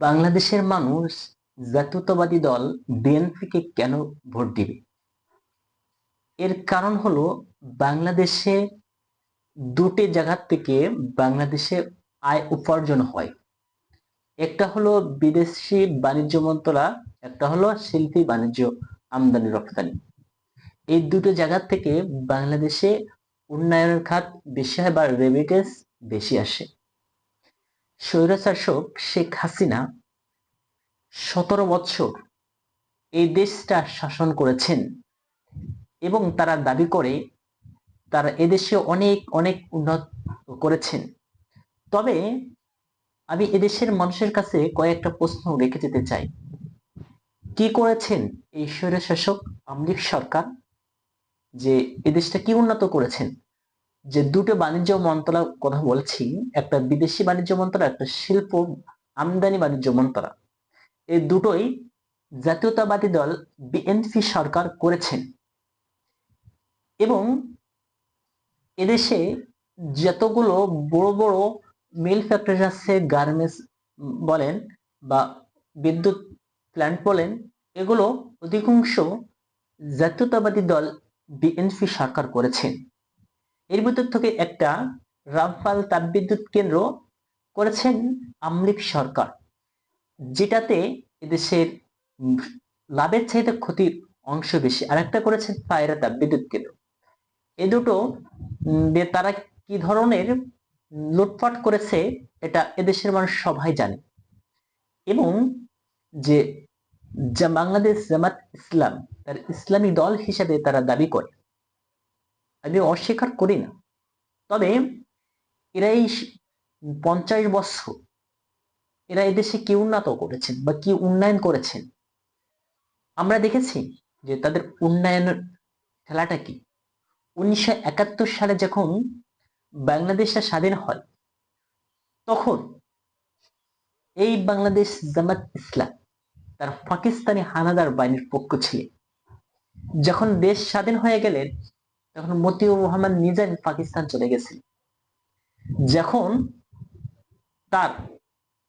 বাংলাদেশের মানুষ জাতীয়তাবাদী দল বিএনপিকে কেন ভোট দিবে? এর কারণ হলো, বাংলাদেশে দুটি জায়গা থেকে বাংলাদেশে আয় উপার্জন হয়। একটা হলো বিদেশি বাণিজ্য মন্ত্রণালয়, একটা হলো শিল্পী বাণিজ্য আমদানি রপ্তানি। এই দুটো জায়গা থেকে বাংলাদেশে উন্নয়নের খাত বেশি হয় বা রেমিটেন্স বেশি আসে। স্বৈরশাসক শেখ হাসিনা 17 বছর এই দেশটা শাসন করেছেন এবং তারা দাবি করে তারা এদেশে অনেক অনেক উন্নত করেছেন। তবে আমি এদেশের মানুষের কাছে কয়েকটা প্রশ্ন রেখে যেতে চাই। কি করেছেন এই স্বৈরশাসক আওয়ামী লীগ সরকার? যে এদেশটা কি উন্নত করেছেন? যে দুটো বাণিজ্য মন্ত্রণালয় কথা বলছি, একটা বিদেশি বাণিজ্য মন্ত্রণালয়, একটা শিল্প আমদানি বাণিজ্য মন্ত্রণালয়, এই দুটোই জাতীয়তাবাদী দল বিএনপি সরকার করেছেন। এবং এদেশে যতগুলো বড় বড় মিল ফ্যাক্টরি আছে, গার্মেন্টস বলেন বা বিদ্যুৎ প্ল্যান্ট বলেন, এগুলো অধিকাংশ জাতীয়তাবাদী দল বিএনপি সরকার করেছেন। এর ভিতর থেকে একটা রামপাল তাপবিদ্যুৎ কেন্দ্র করেছেন আওয়ামী লীগ সরকার, যেটাতে এদেশের লাভের চাইতে ক্ষতির অংশ বেশি। আরেকটা করেছেন পায়রা তাপবিদ্যুৎ কেন্দ্র। এ দুটো তারা কি ধরনের লুটপাট করেছে এটা এদেশের মানুষ সবাই জানে। এবং যে বাংলাদেশ জামাত ইসলাম তার ইসলামী দল হিসেবে তারা দাবি করে, আমি অস্বীকার করি না। তবে এরা এই 50 বছর এরা এদেশে কি উন্নত করেছেন বা কি উন্নয়ন করেছেন? আমরা দেখেছি যে তাদের উন্নয়নের খেলাটা কি। 1971 সালে যখন বাংলাদেশটা স্বাধীন হয়, তখন এই বাংলাদেশ জামাত ইসলাম তার পাকিস্তানি হানাদার বাহিনীর পক্ষ ছিল। যখন দেশ স্বাধীন হয়ে গেলেন, তখন মতিউর রহমান নিজামী পাকিস্তান চলে গেছেন। যখন তার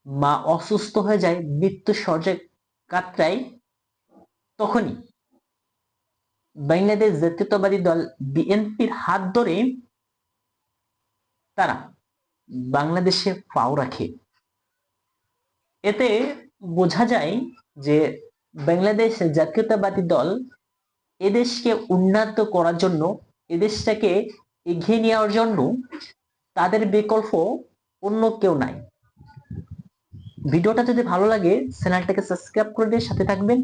মা অসুস্থ হয়ে যায়, মৃত্যু শয্যায় কাতরায়, তখনই বাংলাদেশ জাতীয়তাবাদী দল বিএনপির হাত ধরে তারা বাংলাদেশে পাও রাখে। এতে বোঝা যায় যে বাংলাদেশ জাতীয়তাবাদী দল এদেশকে উন্নত করার জন্য, এদেশটাকে এগিয়ে নেওয়ার জন্য তাদের বিকল্প অন্য কেউ নাই। ভিডিওটা যদি ভালো লাগে চ্যানেলটাকে সাবস্ক্রাইব করে দিয়ে সাথে থাকবেন।